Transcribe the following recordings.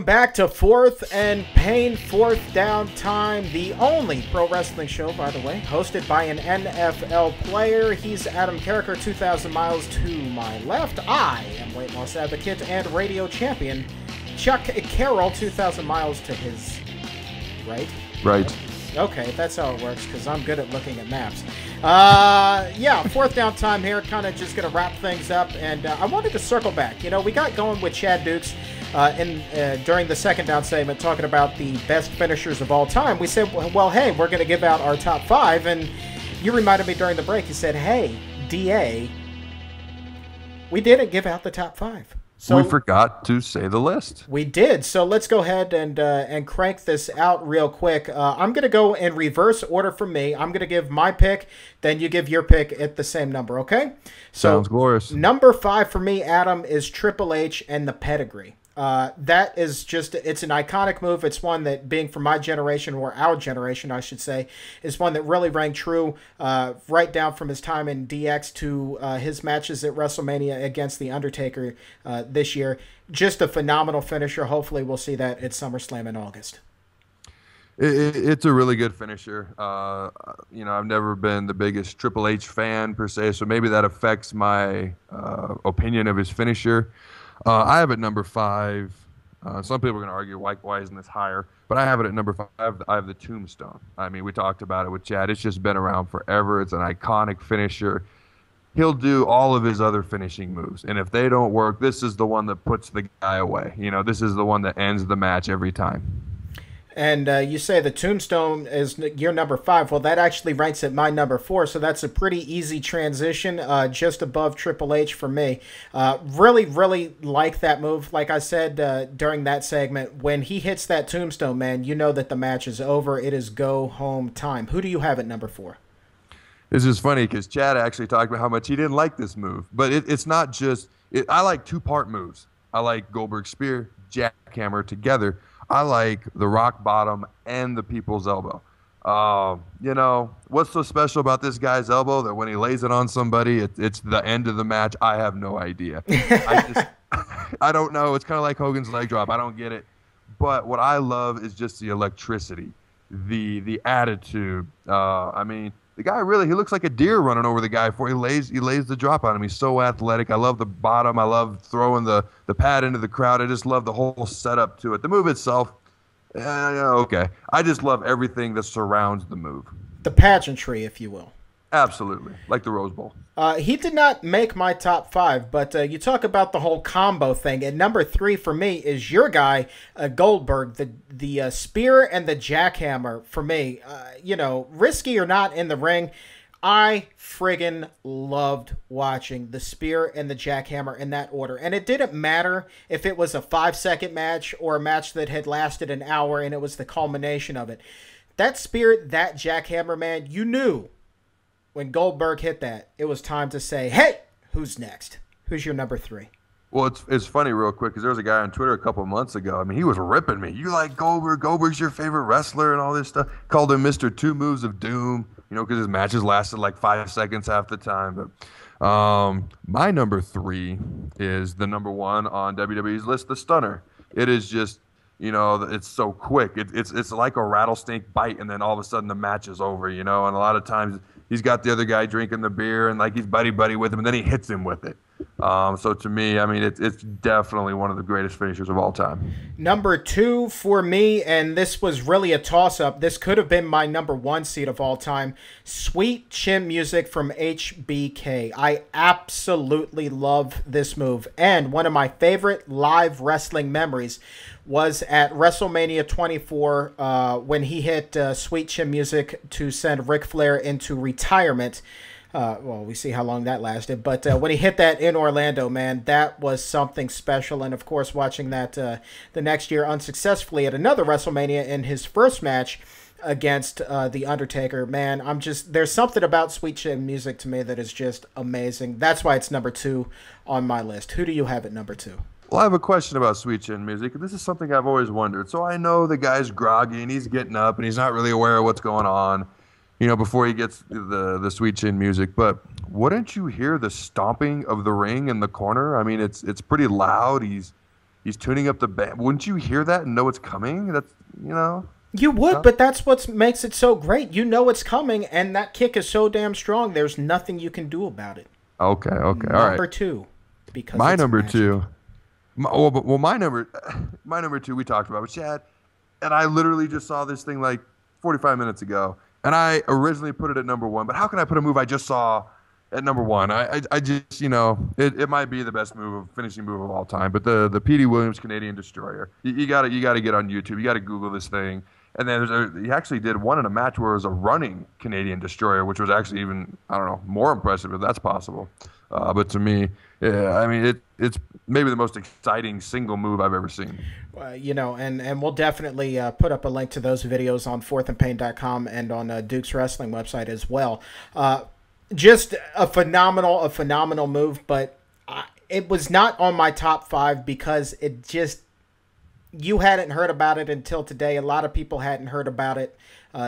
Back to Fourth and Pain, Fourth Down Time, the only pro wrestling show, by the way, hosted by an NFL player. He's Adam Carriker, 2,000 miles to my left. I am weight loss advocate and radio champion Chuck Carroll, 2,000 miles to his right. Right. Okay, that's how it works, because I'm good at looking at maps. Yeah, fourth down time here, kind of just going to wrap things up, and I wanted to circle back. You know, we got going with Chad Dukes during the second down segment, talking about the best finishers of all time. We said, well, hey, we're going to give out our top five, and you reminded me during the break, you said, hey, DA, we didn't give out the top five. So we forgot to say the list. We did. So let's go ahead and crank this out real quick. I'm going to go in reverse order for me. I'm going to give my pick, then you give your pick at the same number, okay? So sounds glorious. Number 5 for me, Adam, is Triple H and the Pedigree. That is just, it's an iconic move. It's one that, being from my generation, or our generation, I should say, is one that really rang true right down from his time in DX to his matches at WrestleMania against The Undertaker this year. Just a phenomenal finisher. Hopefully we'll see that at SummerSlam in August. It's a really good finisher. You know, I've never been the biggest Triple H fan per se, so maybe that affects my opinion of his finisher. I have it number 5. Some people are going to argue, why isn't this higher? But I have it at number 5. I have the Tombstone. I mean, we talked about it with Chad. It's just been around forever. It's an iconic finisher. He'll do all of his other finishing moves. And if they don't work, this is the one that puts the guy away. You know, this is the one that ends the match every time. And you say the Tombstone is your number 5. Well, that actually ranks at my number 4, so that's a pretty easy transition, just above Triple H for me. Really, really like that move. Like I said during that segment, when he hits that Tombstone, man, you know that the match is over. It is go home time. Who do you have at number 4? This is funny because Chad actually talked about how much he didn't like this move. But it's not just – I like two-part moves. I like Goldberg Spear, Jackhammer together. I like the rock bottom and the people's elbow. You know, what's so special about this guy's elbow that when he lays it on somebody, it's the end of the match? I have no idea. I don't know. It's kind of like Hogan's leg drop. I don't get it. But what I love is just the electricity, the attitude. I mean, the guy really, he looks like a deer running over the guy before he lays the drop on him. He's so athletic. I love the bottom. I love throwing the pad into the crowd. I just love the whole setup to it. The move itself, okay. I just love everything that surrounds the move. The pageantry, if you will. Absolutely. Like the Rose Bowl. He did not make my top 5, but you talk about the whole combo thing. And number 3 for me is your guy, Goldberg, the spear and the jackhammer for me. You know, risky or not in the ring, I friggin' loved watching the spear and the jackhammer in that order. And it didn't matter if it was a 5-second match or a match that had lasted an hour and it was the culmination of it. That spear, that jackhammer, man, you knew when Goldberg hit that, it was time to say, hey, who's next? Who's your number 3? Well, it's funny real quick because there was a guy on Twitter a couple of months ago. I mean, he was ripping me. You like Goldberg? Goldberg's your favorite wrestler and all this stuff. Called him Mr. Two Moves of Doom, you know, because his matches lasted like 5 seconds half the time. But my number 3 is the number 1 on WWE's list, the Stunner. It is just, you know, it's so quick. It's like a rattlesnake bite, and then all of a sudden the match is over, you know, and a lot of times he's got the other guy drinking the beer and like he's buddy with him, and then he hits him with it. So to me, I mean, it's definitely one of the greatest finishers of all time. Number 2 for me, and this was really a toss-up. This could have been my number 1 seed of all time. Sweet Chin Music from HBK. I absolutely love this move. And one of my favorite live wrestling memories was at WrestleMania 24 when he hit Sweet Chin Music to send Ric Flair into retirement. Well, we see how long that lasted. But when he hit that in Orlando, man, that was something special. And, of course, watching that the next year unsuccessfully at another WrestleMania in his first match against The Undertaker, man, there's something about Sweet Chin Music to me that is just amazing. That's why it's number 2 on my list. Who do you have at number 2? Well, I have a question about Sweet Chin Music. This is something I've always wondered. So I know the guy's groggy and he's getting up and he's not really aware of what's going on, you know, before he gets the Sweet Chin Music. But wouldn't you hear the stomping of the ring in the corner? I mean, it's pretty loud. He's He's tuning up the band. Wouldn't you hear that and know it's coming? That's, you know. You would, but that's what makes it so great. You know it's coming, and that kick is so damn strong, there's nothing you can do about it. Okay, all right. Number two. Because my number magic. two. My number two we talked about with Chad, and I literally just saw this thing like 45 minutes ago, and I originally put it at number one. But how can I put a move I just saw at number one? I just, you know, it might be the best finishing move of all time. But the Petey Williams Canadian Destroyer, you gotta get on YouTube. You gotta Google this thing. And then he actually did one in a match where it was a running Canadian Destroyer, which was actually even, I don't know, more impressive if that's possible. But to me, yeah, I mean, it's maybe the most exciting single move I've ever seen. You know, and we'll definitely put up a link to those videos on fourthandpain.com and on Duke's Wrestling website as well. Just a phenomenal move, but it was not on my top 5 because it just, you hadn't heard about it until today. A lot of people hadn't heard about it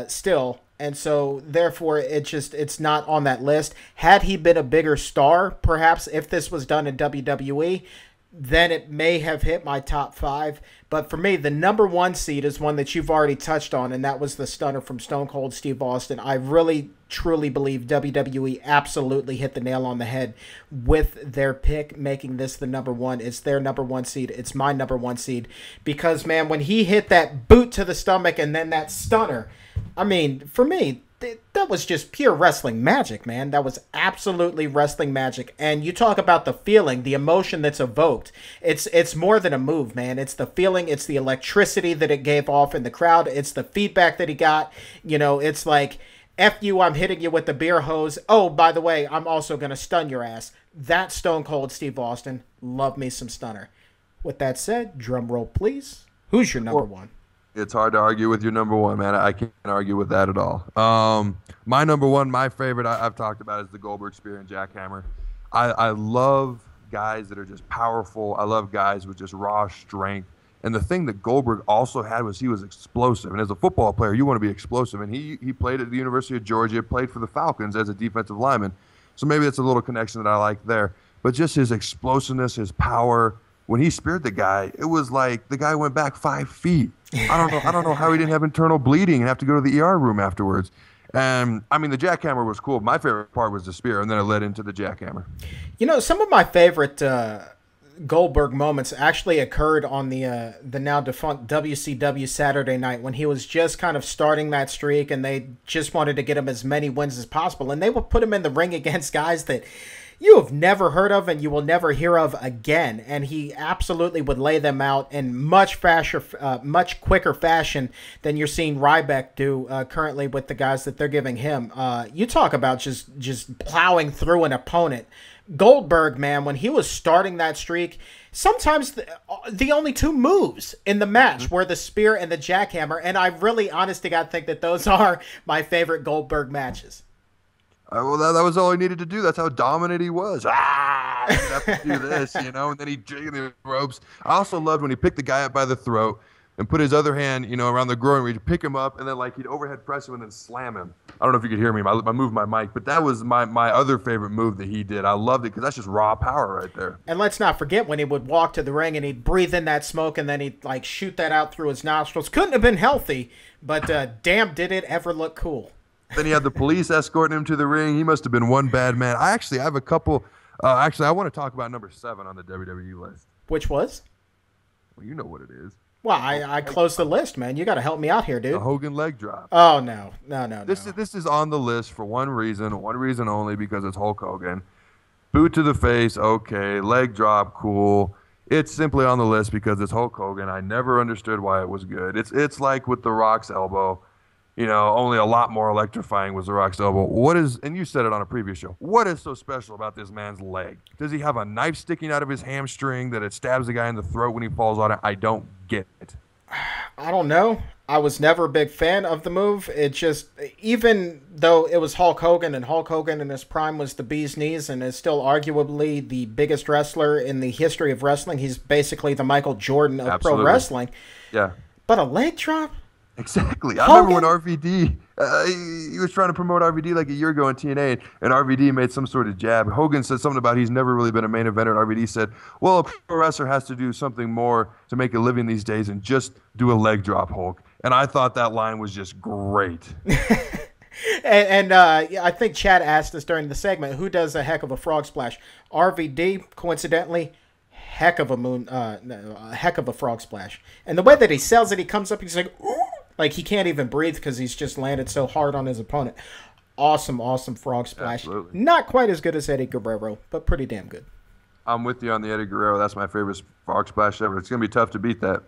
still. And so, therefore, it's not on that list. Had he been a bigger star, perhaps, if this was done in WWE, then it may have hit my top 5. But for me, the number 1 seed is one that you've already touched on, and that was the stunner from Stone Cold Steve Austin. I really, truly believe WWE absolutely hit the nail on the head with their pick, making this the number 1. It's their number 1 seed. It's my number 1 seed. Because, man, when he hit that boot to the stomach and then that stunner, I mean, for me, that was just pure wrestling magic, man. That was absolutely wrestling magic. And you talk about the feeling, the emotion that's evoked. It's more than a move, man. It's the feeling. It's the electricity that it gave off in the crowd. It's the feedback that he got. You know, it's like, F you, I'm hitting you with the beer hose. Oh, by the way, I'm also going to stun your ass. That's Stone Cold Steve Austin. Love me some stunner. With that said, drum roll, please. Who's your number 1? It's hard to argue with your number 1, man. I can't argue with that at all. My number 1, my favorite I've talked about is the Goldberg Spear and Jackhammer. I love guys that are just powerful. I love guys with just raw strength. And the thing that Goldberg also had was he was explosive. And as a football player, you want to be explosive. And he played at the University of Georgia, played for the Falcons as a defensive lineman. So maybe that's a little connection that I like there. But just his explosiveness, his power. When he speared the guy, it was like the guy went back 5 feet. I don't know how he didn't have internal bleeding and have to go to the ER room afterwards. And I mean, the jackhammer was cool. My favorite part was the spear, and then it led into the jackhammer. You know, some of my favorite Goldberg moments actually occurred on the now defunct WCW Saturday Night when he was just kind of starting that streak, and they just wanted to get him as many wins as possible, and they would put him in the ring against guys that you have never heard of and you will never hear of again. And he absolutely would lay them out in much faster, much quicker fashion than you're seeing Ryback do currently with the guys that they're giving him. You talk about just plowing through an opponent. Goldberg, man, when he was starting that streak, sometimes the only 2 moves in the match were the spear and the jackhammer. And I really, honest to God, think that those are my favorite Goldberg matches. Well, that was all he needed to do. That's how dominant he was. He have to do this, you know, and then he'd jiggle the ropes. I also loved when he picked the guy up by the throat and put his other hand, you know, around the groin where he'd pick him up and then, like, he'd overhead press him and then slam him. I don't know if you could hear me. I moved my mic, but that was my other favorite move that he did. I loved it because that's just raw power right there. And let's not forget when he would walk to the ring and he'd breathe in that smoke and then he'd, like, shoot that out through his nostrils. Couldn't have been healthy, but damn, did it ever look cool. Then he had the police escorting him to the ring. He must have been one bad man. I have a couple. I want to talk about number 7 on the WWE list. Which was? Well, you know what it is. Well, I closed the list, man. You got to help me out here, dude. The Hogan leg drop. Oh, no. This is on the list for one reason only, because it's Hulk Hogan. Boot to the face, okay. Leg drop, cool. It's simply on the list because it's Hulk Hogan. I never understood why it was good. It's like with The Rock's elbow. You know, only a lot more electrifying was The Rock's elbow. And you said it on a previous show, what is so special about this man's leg? Does he have a knife sticking out of his hamstring that it stabs the guy in the throat when he falls on it? I don't get it. I don't know. I was never a big fan of the move. It just, even though it was Hulk Hogan, and Hulk Hogan in his prime was the bee's knees and is still arguably the biggest wrestler in the history of wrestling, he's basically the Michael Jordan of Absolutely. pro wrestling. Yeah. But a leg drop? Exactly. I remember when RVD, he was trying to promote RVD like a year ago in TNA, and RVD made some sort of jab. Hogan said something about he's never really been a main eventer, and RVD said, well, a pro wrestler has to do something more to make a living these days and just do a leg drop, Hulk. And I thought that line was just great. And I think Chad asked us during the segment, who does a heck of a frog splash? RVD, coincidentally, heck of a frog splash. And the way that he sells it, he comes up, he's like, ooh! Like he can't even breathe because he's just landed so hard on his opponent. Awesome, awesome frog splash. Absolutely. Not quite as good as Eddie Guerrero, but pretty damn good. I'm with you on the Eddie Guerrero. That's my favorite frog splash ever. It's going to be tough to beat that.